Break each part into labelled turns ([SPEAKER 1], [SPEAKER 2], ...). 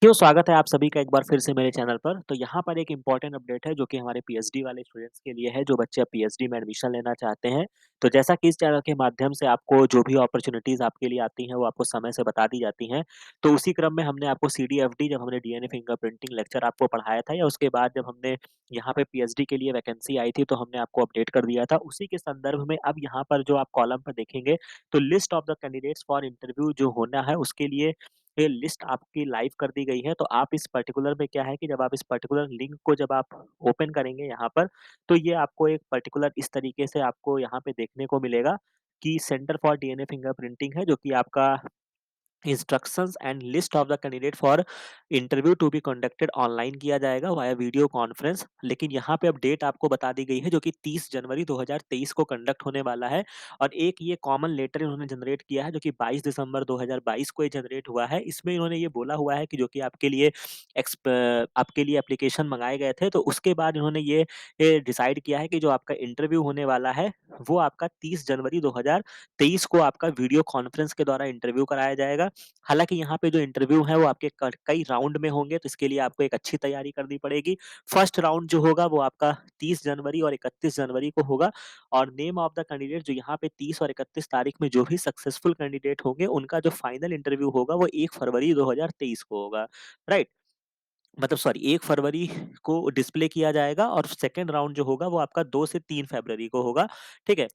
[SPEAKER 1] क्यों स्वागत है आप सभी का एक बार फिर से मेरे चैनल पर। तो यहाँ पर एक इम्पोर्टेंट अपडेट है जो कि हमारे पीएचडी वाले स्टूडेंट्स के लिए है, जो बच्चे अब पीएचडी में एडमिशन लेना चाहते हैं। तो जैसा कि इस चैनल के माध्यम से आपको जो भी अपॉर्च्युनिटीज़ आपके लिए आती हैं, वो आपको समय से बता दी जाती हैं। तो उसी क्रम में हमने आपको सीडीएफडी जब हमने डीएनए फिंगरप्रिंटिंग लेक्चर आपको पढ़ाया था, या उसके बाद जब हमने यहाँ पे पीएचडी के लिए वैकेंसी आई थी, तो हमने आपको अपडेट कर दिया था। उसी के संदर्भ में अब यहाँ पर जो आप कॉलम पर देखेंगे, तो list of the candidates for interview जो होना है, उसके लिए ये लिस्ट आपकी लाइव कर दी गई है। तो आप इस पर्टिकुलर में क्या है कि जब आप इस पर्टिकुलर लिंक को जब आप ओपन करेंगे यहाँ पर, तो ये आपको एक पर्टिकुलर इस तरीके से आपको यहाँ पे देखने को मिलेगा कि सेंटर फॉर डीएनए फिंगरप्रिंटिंग है, जो कि आपका instructions and list of the candidate for interview to be conducted online किया जाएगा वाया वीडियो कॉन्फ्रेंस। लेकिन यहाँ पे अब डेट आपको बता दी गई है, जो कि 30 जनवरी 2023 को कंडक्ट होने वाला है। और एक ये कॉमन लेटर इन्होंने जनरेट किया है, जो कि 22 दिसंबर 2022 को ये जनरेट हुआ है। इसमें इन्होंने ये बोला हुआ है कि जो कि आपके लिए एप्लीकेशन मंगाए गए थे, तो उसके बाद इन्होंने ये डिसाइड किया है कि जो आपका इंटरव्यू होने वाला है, वो आपका 30 जनवरी 2023 को आपका वीडियो कॉन्फ्रेंस के द्वारा इंटरव्यू कराया जाएगा। हालाँकि यहाँ पे जो इंटरव्यू है वो आपके क कई राउंड में होंगे, तो इसके लिए आपको एक अच्छी तैयारी करनी पड़ेगी। फर्स्ट राउंड जो होगा वो आपका 30 जनवरी और 31 जनवरी को होगा। और नेम ऑफ द कैंडिडेट जो यहाँ पे 30 और 31 तारीख में जो भी सक्सेसफुल कैंडिडेट होंगे, उनका जो फाइनल इंटरव्यू होगा वो 1 फरवरी 2023 को होगा, राइट? मतलब सॉरी 1 फरवरी को डिस्प्ले किया जाएगा, और सेकंड राउंड जो होगा वो आपका 2 से 3 फरवरी को होगा, ठीक है?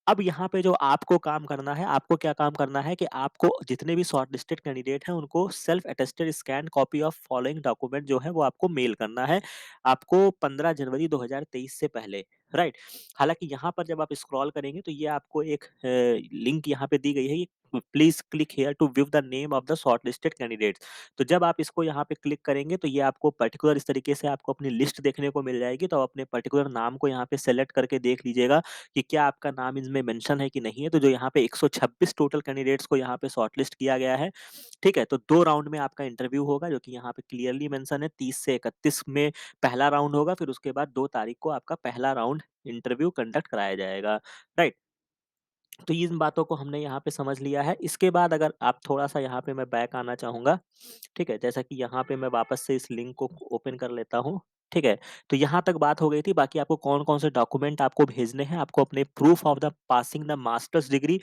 [SPEAKER 1] अब यहाँ पे जो आपको काम करना है, आपको क्या काम करना है कि आपको जितने भी शॉर्टलिस्टेड कैंडिडेट हैं, उनको self attested scan copy of following document जो है वो आपको मेल करना है। आपको 15 जनवरी 2023 से पहले, राइट? हालाँकि यहाँ पर जब आप स्क्रॉल करेंगे, तो ये आपको एक लिंक यहाँ पे दी गई है, ये please click here to view the name of the shortlisted candidates. तो जब आप इसको यहाँ पे क्लिक करेंगे, तो ये आपको पर्टिकुलर इस तरीके से आपको अपनी लिस्ट देखने को मिल जाएगी। तो आप अपने पर्टिकुलर नाम को यहाँ पे सेलेक्ट करके देख लीजिएगा कि क्या आपका नाम इसमें मेंशन है कि नहीं है। तो जो यहाँ पे 126 टोटल कैंडिडेट्स को यहाँ पे शॉर्टलिस्ट किया गया है, ठीक है? तो 2 राउंड में आपका इंटरव्यू होगा, जो कि यहाँ पे क्लियरली मेंशन है। 30 से 31 में पहला राउंड होगा, फिर उसके बाद 2 तारीख को आपका पहला राउंड इंटरव्यू कंडक्ट कराया जाएगा, राइट? तो इन बातों को हमने यहाँ पे समझ लिया है। इसके बाद अगर आप थोड़ा-सा यहाँ पे मैं बैक आना चाहूँगा, ठीक है? जैसा कि यहाँ पे मैं वापस से इस लिंक को ओपन कर लेता हूँ, ठीक है? तो यहाँ तक बात हो गई थी, बाकी आपको कौन-कौन से डॉक्यूमेंट आपको भेजने हैं, आपको अपने proof of the passing the masters degree,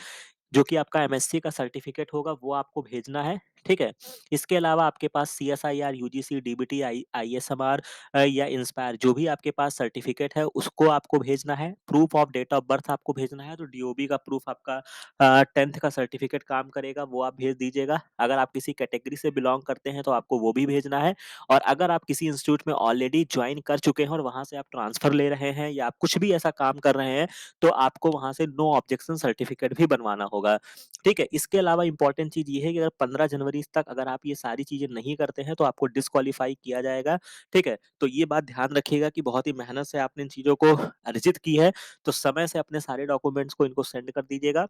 [SPEAKER 1] जो कि आपका एमएससी का सर्टिफिकेट होगा, वो आपको भेजना है, ठीक है? इसके अलावा आपके पास सीएसआईआर, यूजीसी, डीबीटी, आईएसएमआर या इंस्पायर जो भी आपके पास सर्टिफिकेट है, उसको आपको भेजना है। Proof of date of birth आपको भेजना है, तो डीओबी का प्रूफ आपका 10th का सर्टिफिकेट काम करेगा, वो आप भेज दीजिएगा। अगर आप किसी कैटेगरी से बिलॉन्ग करते हैं, तो आपको वो भी भेजना है। और अगर आप किसी इंस्टीट्यूट में ऑलरेडी जॉइन कर चुके हैं और वहाँ से आप ट्रांसफर ले रहे हैं, या आप कुछ भी ऐसा काम कर रहे हैं, तो आपको वहाँ से नो ऑब्जेक्शन सर्टिफिकेट भी बनवाना होगा, ठीक है? इसके अलावा इम्पोर्टेंट चीज़ ये है कि अगर 15 जनवरी तक अगर आप ये सारी चीज़ें नहीं करते हैं, तो आपको डिस्क्वालीफाई किया जाएगा, ठीक है? तो ये बात ध्यान रखिएगा कि बहुत ही मेहनत से आपने इन चीज़ों को अर्जित की है, तो समय से अपने सारे डॉक्यूमेंट्स को इनको सेंड कर दीजिएगा।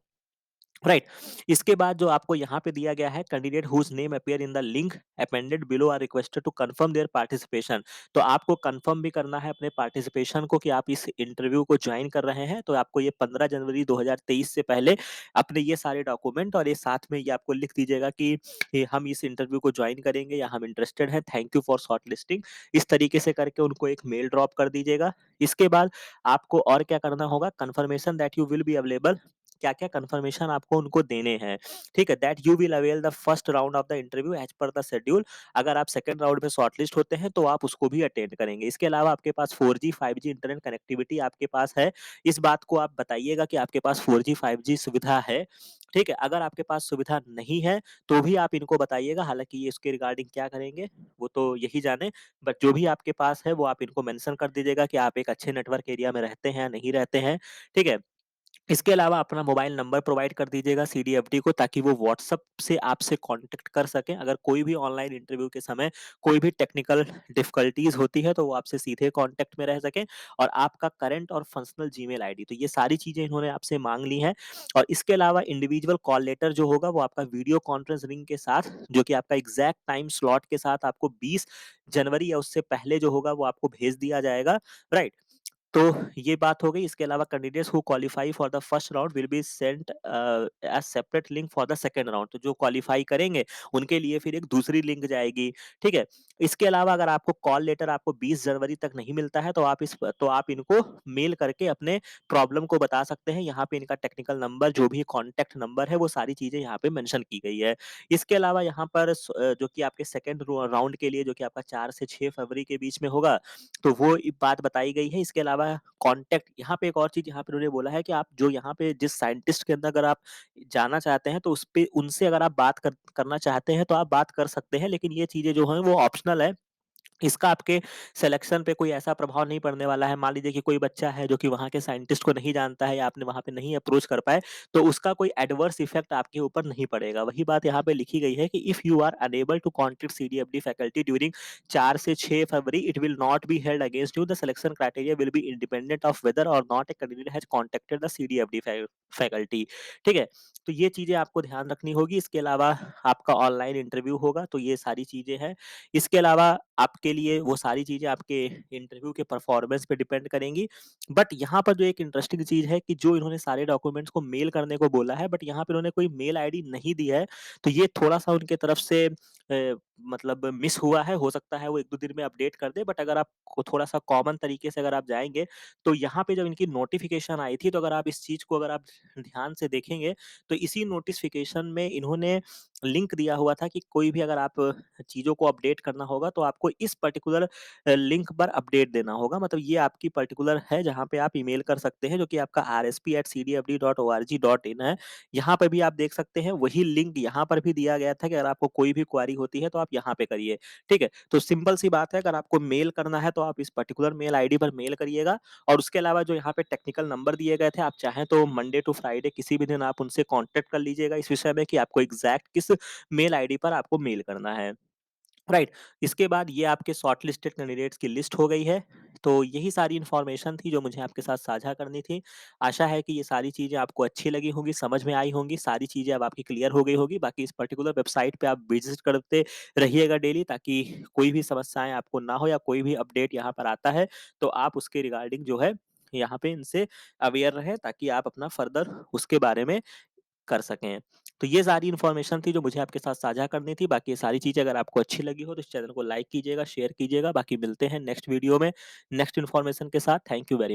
[SPEAKER 1] राइट। इसके बाद जो आपको यहाँ पे दिया गया है, candidate whose name appear in the link appended below are requested to confirm their participation. तो आपको कंफर्म भी करना है अपने पार्टिसिपेशन को कि आप इस इंटरव्यू को ज्वाइन कर रहे हैं। तो आपको ये 15 जनवरी 2023 से पहले अपने ये सारे डॉक्यूमेंट और ये साथ में ये आपको लिख दीजिएगा कि हम इस इंटरव्यू को ज्वाइन करेंगे या हम इंटरेस्टेड हैं, thank you for short listing. इस तरीके से करके उनको एक मेल ड्रॉप कर दीजिएगा। इसके बाद आपको और क्या करना होगा, confirmation that you will be available, क्या-क्या कंफर्मेशन आपको उनको देने हैं, ठीक है? That you will avail the first round of the interview as per the schedule. अगर आप सेकंड राउंड में शॉर्टलिस्ट होते हैं, तो आप उसको भी अटेंड करेंगे। इसके अलावा आपके पास 4G, 5G इंटरनेट कनेक्टिविटी आपके पास है। इस बात को आप बताइएगा कि आपके पास 4G, 5G सुविधा है, ठीक है? अगर आपके पास सुविधा नहीं है, तो भी आप इनको बताइएगा। हालाँकि ये इसके रिगार्डिंग क्या करेंगे, वो तो यही जाने, बट जो भी आपके पास है, वो आप इनको मेंशन कर दीजिएगा कि आप एक अच्छे नेटवर्क एरिया में रहते हैं या नहीं रहते हैं, ठीक है? इसके अलावा अपना मोबाइल नंबर प्रोवाइड कर दीजिएगा सीडीएफडी को, ताकि वो व्हाट्सएप से आपसे कांटेक्ट कर सकें। अगर कोई भी ऑनलाइन इंटरव्यू के समय कोई भी टेक्निकल डिफिकल्टीज होती है, तो वो आपसे सीधे कांटेक्ट में रह सकें। और आपका करंट और फंक्शनल जीमेल आईडी, तो ये सारी चीजें इन्होंने आपसे मांग ली हैं। और इसके अलावा इंडिविजुअल कॉल लेटर जो होगा, वो आपका वीडियो कॉन्फ्रेंस लिंक के साथ, जो कि आपका एग्जैक्ट टाइम स्लॉट के साथ आपको 20 जनवरी या उससे पहले जो होगा वो आपको भेज दिया जाएगा, राइट? तो ये बात हो गई। इसके अलावा candidates who qualify for the first round will be sent as separate link for the second round. तो जो क्वालीफाई करेंगे, उनके लिए फिर एक दूसरी लिंक जाएगी, ठीक है? इसके अलावा अगर आपको कॉल लेटर आपको 20 जनवरी तक नहीं मिलता है, तो आप इनको मेल करके अपने प्रॉब्लम को बता सकते हैं। यहाँ पे इनका टेक्निकल नंबर, जो भी कॉन्टैक्ट नंबर है, वो सारी चीज़ें यहाँ पे मेंशन की गई है। इसके अलावा यहाँ पर जो कि आपके सेकंड राउंड के लिए, जो कि आपका 4 से 6 फरवरी के बीच में होगा, तो वो बात बताई गई है। इसके अलावा कॉन्टैक्ट, यहाँ पे एक और चीज़ यहाँ पे उन्होंने बोला है कि आप जो यहाँ पे जिस साइंटिस्ट के अंदर अगर आप जाना चाहते हैं, तो उसपे उनसे अगर आप बात करना चाहते हैं, तो आप बात कर सकते हैं, लेकिन ये चीज़ें जो हैं वो ऑप्शनल है। इसका आपके सिलेक्शन पे कोई ऐसा प्रभाव नहीं पड़ने वाला है। मान लीजिए कि कोई बच्चा है जो कि वहाँ के साइंटिस्ट को नहीं जानता है, या आपने वहाँ पे नहीं अप्रोच कर पाए, तो उसका कोई एडवर्स इफ़ेक्ट आपके ऊपर नहीं पड़ेगा। वही बात यहाँ पे लिखी गई है कि if you are unable to contact CDFD faculty during 4 से 6 फरवरी, it will not be held against you. The selection criteria will be independent of whether or not a candidate has contacted the CDFD faculty. ठीक है? तो ये चीज़ें आपको ध्यान रखनी होगी। इसके अलावा आपका ऑनलाइन इंटरव्यू होगा, तो ये सारी चीज़ें हैं। इसके अलावा आपके लिए वो सारी चीज़ें आपके इंटरव्यू के परफॉर्मेंस पे डिपेंड करेंगी। बट यहाँ पर जो एक इंटरेस्टिंग चीज़ है कि जो इन्होंने सारे डॉक्यूमेंट्स को मेल करने को बोला है, बट यहाँ पे इन्होंने कोई मेल आईडी नहीं दी है। तो ये थोड़ा-सा उनके तरफ से मतलब मिस हुआ है। हो सकता है वो 1-2 दिन में अपडेट कर दें, बट अगर आपको थोड़ा-सा कॉमन तरीके से अगर आप जाएँगे, तो यहाँ पे जब इनकी नोटिफ़िकेशन आई थी, तो अगर आप इस चीज़ को अगर आप ध्यान से देखेंगे, तो इसी नोटिफ़िकेशन में इन्होंने लिंक दिया हुआ था कि कोई भी अगर आप चीज़ों को अपडेट करना होगा, तो आपको इस पर्टिकुलर लिंक पर अपडेट देना होगा। मतलब ये आपकी पर्टिकुलर है, जहाँ पे आप ईमेल कर सकते हैं, जो कि आपका rsp@cdfd.org.in है। यहाँ पे भी आप देख सकते हैं, वही लिंक यहाँ पर भी दिया गया था कि अगर आपको कोई भी क्वेरी होती है, तो आप यहाँ पे करिए, ठीक है? तो सिंपल सी बात है, अगर आपको मेल करना है, तो आप इस पर्टिकुलर मेल आईडी पर मेल करिएगा। और उसके अलावा जो यहाँ पे टेक्निकल नंबर दिए गए थे, आप चाहें तो मंडे टू फ्राइडे किसी भी दिन आप उनसे कॉन्टैक्ट कर लीजिएगा इस विषय में कि आपको एग्ज़ैक्ट किस मेल आईडी पर आपको मेल करना है। राइट। इसके बाद ये आपके शॉर्टलिस्टेड कैंडिडेट्स की लिस्ट हो गई है। तो यही सारी इन्फॉर्मेशन थी जो मुझे आपके साथ साझा करनी थी। आशा है कि ये सारी चीज़ें आपको अच्छी लगी होंगी, समझ में आई होंगी, सारी चीज़ें अब आपकी क्लियर हो गई होगी। बाकी इस पर्टिकुलर वेबसाइट पे आप विज़िट करते रहिएगा डेली, ताकि कोई भी समस्याएँ आपको ना हो, या कोई भी अपडेट यहाँ पर आता है, तो आप उसके रिगार्डिंग जो है यहाँ पे इनसे अवेयर रहें, ताकि आप अपना फर्दर उसके बारे में कर सकें। तो ये सारी इन्फॉर्मेशन थी जो मुझे आपके साथ साझा करनी थी। बाकी ये सारी चीज़ें अगर आपको अच्छी लगी हो, तो इस चैनल को लाइक कीजिएगा, शेयर कीजिएगा। बाकी मिलते हैं नेक्स्ट वीडियो में, नेक्स्ट इन्फॉर्मेशन के साथ। Thank you very